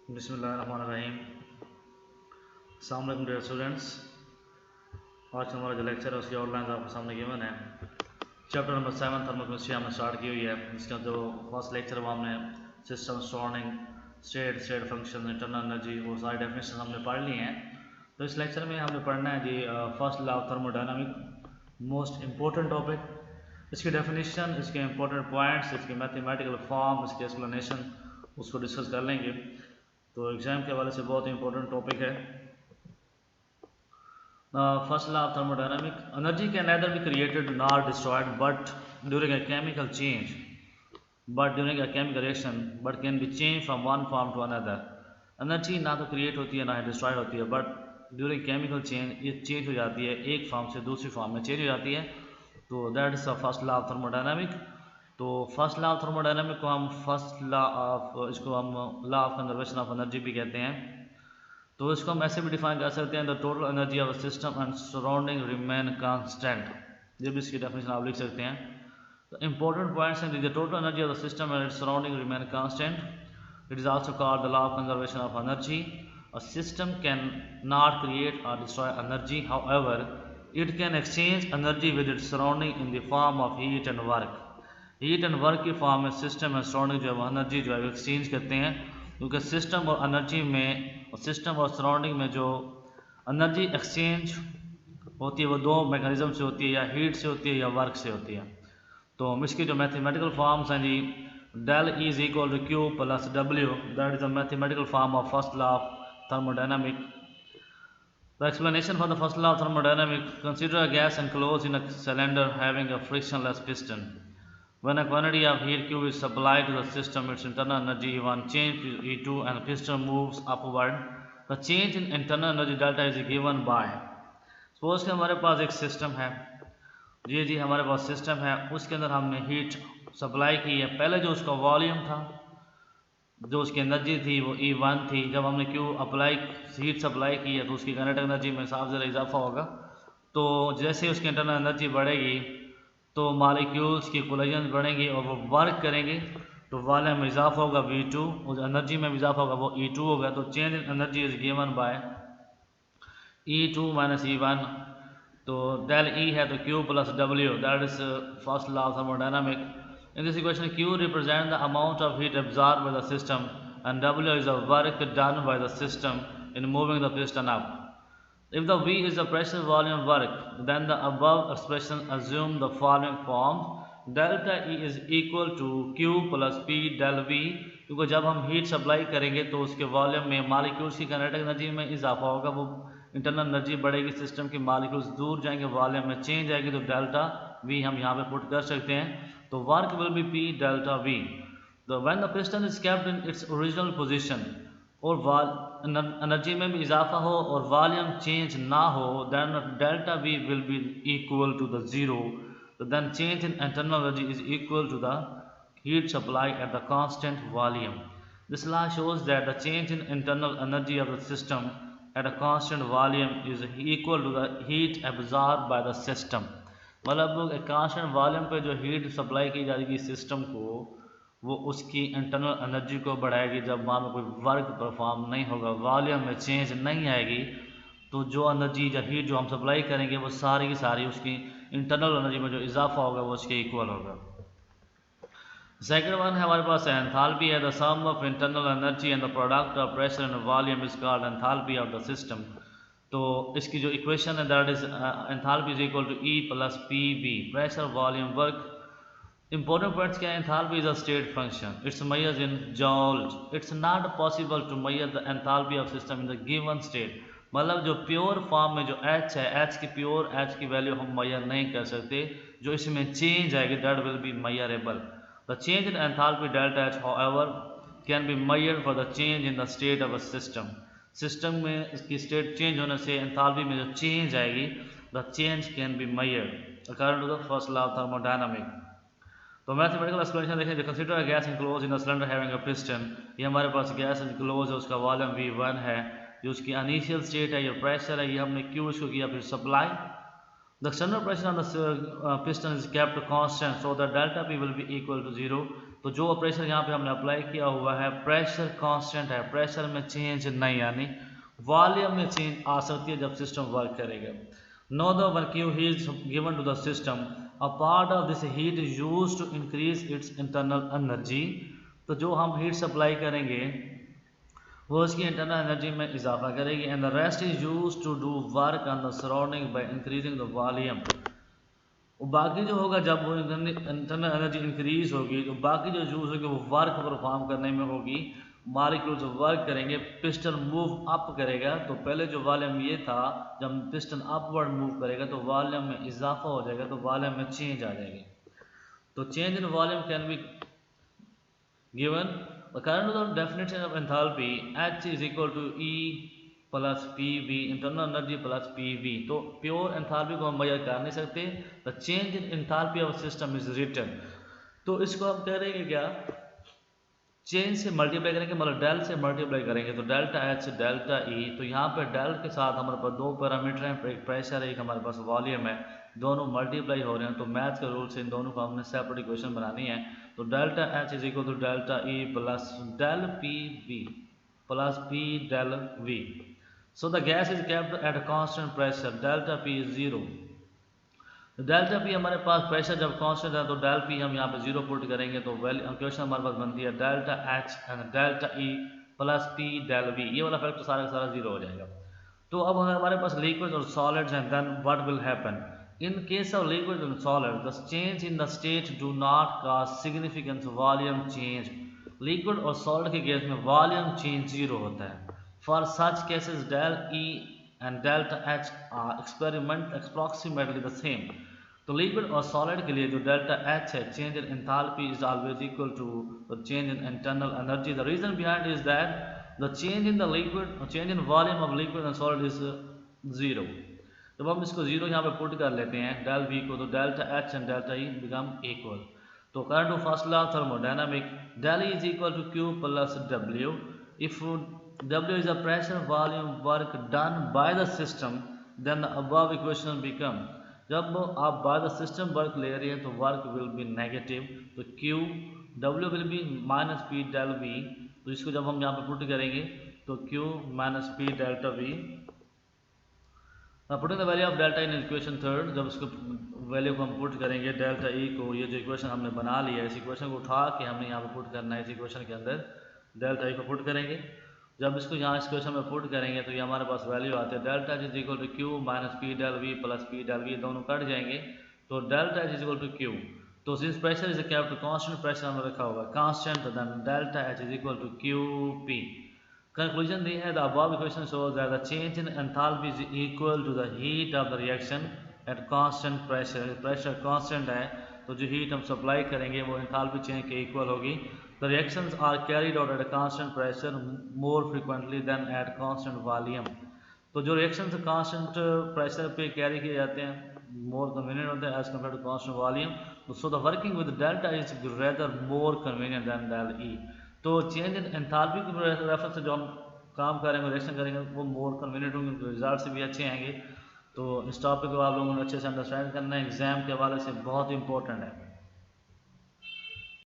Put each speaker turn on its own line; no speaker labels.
बिस्मिल्लाहिर्रहमानिर्रहीम। अस्सलाम वालेकुम डियर स्टूडेंट्स। आज का हमारा जो लेक्चर है उसकी आउटलाइन आपके सामने गिवन है। चैप्टर नंबर 7 थर्मोकेमिस्ट्री हमने स्टार्ट की हुई है। इसका जो फर्स्ट लेक्चर वो हमने system, surrounding, state function, internal energy, वो सारी डेफिनेशन हमने पढ़ ली हैं। तो इस लेक्चर में हमने पढ़ना है जी first law of thermodynamic, most important topic. इसकी डेफिनेशन, इसके इंपॉर्टेंट पॉइंट्स, इसकी मैथमेटिकल फॉर्म, इसकी एक्सप्लेनेशन, उसको डिस्कस कर लेंगे। तो एग्जाम के हवाले से बहुत ही इंपॉर्टेंट टॉपिक है। First law of thermodynamic, energy can neither be created nor destroyed but during a chemical change but during a chemical reaction but can be changed from one form to another। Energy ना तो create होती है ना ही destroy होती है, but during chemical change ये change हो जाती है, एक फॉर्म से दूसरी फॉर्म में चेंज हो जाती है। तो that is the first law of thermodynamic. तो फर्स्ट लॉ ऑफ थर्मोडायनामिक को हम फर्स्ट लॉ ऑफ, इसको हम law of conservation of energy भी कहते हैं। तो इसको हम ऐसे भी डिफाइन कर सकते हैं, the total energy of system and surrounding remain constant. ये भी इसकी डेफिनेशन आप लिख सकते हैं। तो इंपॉर्टेंट पॉइंट्स हैं, the total energy of the system and its surrounding remain constant. It is also called the law of conservation of energy. A system can not create और destroy energy, however it can exchange energy with its surrounding in the form of heat and work. Heat and work की form में system and surrounding जो है energy जो है exchange करते हैं, क्योंकि सिस्टम और एनर्जी में, सिस्टम और सराउंडिंग में जो एनर्जी एक्सचेंज होती है वो दो मैकेनिज्म से होती है, या हीट से होती है या वर्क से होती है। तो इसकी जो मैथमेटिकल फॉर्म्स हैं जी, del is equal to Q plus W, that is the mathematical form of first law of thermodynamic. The explanation for the first law of thermodynamics: consider a gas enclosed in a cylinder having a frictionless piston. When a quantity of heat Q is supplied to the system, its internal energy E1 changes to E2 and the piston moves upward. The change in internal energy delta is given by, suppose कि हमारे पास एक system है, जी हमारे पास system है, उसके अंदर हमने heat supply की है। पहले जो उसका वॉल्यूम था, जो उसकी एनर्जी थी वो E1 थी। जब हमने Q अप्लाई, हीट सप्लाई की है, तो उसकी काइनेटिक एनर्जी में साफ ज़रा इजाफा होगा। तो जैसे उसकी इंटरनल एनर्जी बढ़ेगी तो मालिक्यूल्स की कोलिजन बढ़ेंगी और वो वर्क करेंगे, तो वॉल्यूम में इजाफा होगा V2, और एनर्जी में भी इजाफा होगा वो E2 होगा। तो change in energy is given by E2 minus E1। तो डेल E है तो Q plus W, that is first law of thermodynamic. In this equation, Q represents the amount of heat absorbed by the system and W is the work done by the system in moving the piston up. If the V is the pressure volume work, then the above expression assume the following form: delta E is equal to Q plus P del V, क्योंकि जब हम heat supply करेंगे तो उसके volume में molecules की kinetic energy में इजाफा होगा, वो इंटरनल एनर्जी बढ़ेगी, सिस्टम की मालिक्यूल्स दूर जाएंगे, वॉल्यूम में चेंज आएगी, तो डेल्टा V हम यहाँ पे पुट कर सकते हैं। तो work will be P delta V। तो when the piston is kept in its original position, और एनर्जी में भी इजाफा हो और वॉल्यूम चेंज ना हो, then delta V will be equal to the zero. तो then change in internal energy is equal to the heat supply at the constant volume. This law shows that the change in internal energy of the system at a constant volume is equal to the heat absorbed by the system। मतलब एक constant volume पे जो heat supply की जाएगी system को, वो उसकी internal energy को बढ़ाएगी। जब वहाँ में कोई वर्क परफॉर्म नहीं होगा, वॉल्यूम में चेंज नहीं आएगी, तो जो एनर्जी या हीट जो हम सप्लाई करेंगे वो सारी की सारी उसकी इंटरनल एनर्जी में जो इजाफा होगा वो उसके इक्वल होगा। सेकेंड वन है हमारे पास एंथैल्पी है, the sum of internal energy and the product of pressure and volume is called enthalpy of the system. तो इसकी जो इक्वेशन है that is enthalpy is equal to E plus PV, pressure volume work. Important points क्या है, enthalpy is a state function, it's measured in joules. It's not possible to measure the enthalpy of system in the given state. मतलब जो pure form में जो H है, H की value हम major नहीं कर सकते, जो इसमें चेंज आएगी that will be measurable. The change in enthalpy delta H, however, can be measured for the change in the state of a system. System में इसकी स्टेट चेंज होने से एंथैल्पी में जो चेंज आएगी, the change can be measured according to the first law of thermodynamics। तो mathematical explanation देखें, consider a gas enclose in a cylinder having a piston. ये हमारे पास गैस इनक्लोज है, उसका वॉल्यूम V1 है, जो उसकी इनिशियल स्टेट है, ये प्रेशर है, ये हमने Q इसको किया फिर supply. The external pressure on the piston is kept constant, so the delta P will be equal to 0। तो जो प्रेशर यहाँ पे हमने अप्लाई किया हुआ है प्रेशर कांस्टेंट है, प्रेशर में चेंज नहीं, यानी वॉल्यूम में चेंज आ सकती है जब सिस्टम वर्क करेगा। No the one Q heat given to the system, a part of this heat used to increase its internal energy. तो जो हम हीट सप्लाई करेंगे वो उसकी इंटरनल एनर्जी में इजाफा करेगी। And the rest is used to do work on the surrounding by increasing the volume. बाकी जो होगा जब वो इंटरनल एनर्जी इंक्रीज होगी तो बाकी जो यूज होगी वो वर्क परफॉर्म करने में होगी। मॉलिक्यूल्स वर्क करेंगे, पिस्टन मूव अप करेगा, तो पहले जो वॉल्यूम ये था जब पिस्टन अपवर्ड मूव करेगा तो वॉल्यूम में इजाफा हो जाएगा, तो वॉल्यूम में चेंज आ जाएगी। तो change in volume can be given according to the definition of enthalpy, H is equal to E plus PV, internal energy plus PV। तो प्योर एंथैल्पी को हम मेजर कर नहीं सकते। The change in enthalpy of system is written. तो इसको हम करेंगे क्या, चेंज से मल्टीप्लाई करेंगे, मतलब डेल से मल्टीप्लाई करेंगे, तो डेल्टा H डेल्टा E। तो यहाँ पे डेल के साथ हमारे पास दो पैरामीटर हैं, एक प्रेशर है, एक हमारे पास वॉल्यूम है, दोनों मल्टीप्लाई हो रहे हैं। तो मैथ के रूल से इन दोनों को हमने सेपरेट इक्वेशन बनानी है। तो delta H is equal to delta E plus del PV plus P del V। So the gas is kept at a constant pressure, delta P is 0। Delta P हमारे पास pressure जब constant है तो del P हम यहाँ पे 0 put करेंगे, तो equation हमारे पास बनती है delta H and delta E plus P del V। ये वाला फैक्टर सारा का सारा 0 हो जाएगा। तो अब हमारे पास लिक्विड और सॉलिड्स हैं, then what will happen in case of liquid and solid, the change in the state do not cause significant volume change. Liquid और सॉलिड के केस में वॉल्यूम चेंज 0 होता है। For such cases, del E and delta H are approximately the same। तो liquid और solid के लिए जो डेल्टा H है, change in enthalpy is always equal to the change in internal energy. The reason behind is that the change in the liquid, change in volume of liquid and solid is 0। जब हम इसको 0 यहाँ पे put कर लेते हैं del V को, तो delta H and delta E become equal. तो according to first law of thermodynamic, del E is equal to Q plus W। If W is the pressure volume work done by the system, then the above equation become, जब आप by the system work ले रहे हैं तो work will be negative, तो Q W will be minus P del V। तो इसको जब हम यहाँ पे पुट करेंगे तो Q minus P delta V। Putting the value of delta in equation third, जब इसको वैल्यू को हम पुट करेंगे डेल्टा E को, ये जो इक्वेशन हमने बना लिया है इस इक्वेशन को उठा के हमने यहाँ पे पुट करना है, इस इक्वेशन के अंदर डेल्टा E को पुट करेंगे। जब इसको यहाँ इस क्वेश्चन में पुट करेंगे तो ये हमारे पास वैल्यू आती है delta H is equal to Q minus P del V plus P del V, दोनों कट जाएंगे, तो delta H is equal to Q। तो since pressure is kept constant, pressure हमने रखा होगा constant, then delta H is equal to QP। Conclusion दी है the above equation shows that the change in enthalpy is equal to the heat of the reaction at constant pressure. Pressure constant है तो जो heat हम supply करेंगे वो enthalpy change के equal होगी। The reactions are carried out at a constant pressure more frequently than at constant volume। तो जो रिएक्शंस कांस्टेंट प्रेशर पे कैरी किए जाते हैं मोर कन्वीनियंट होते हैं as compare to constant volume. So the working with delta is rather more convenient than del E। तो change in enthalpy के रेफरेंस से जो हम काम करेंगे रिएक्शन करेंगे वो मोर कन्वीनियंट होंगे, रिजल्ट से भी अच्छे आएंगे। तो इस टॉपिक को आप लोगों ने अच्छे से अंडरस्टैंड करना है, एग्जाम के हवाले से बहुत इंपॉर्टेंट है।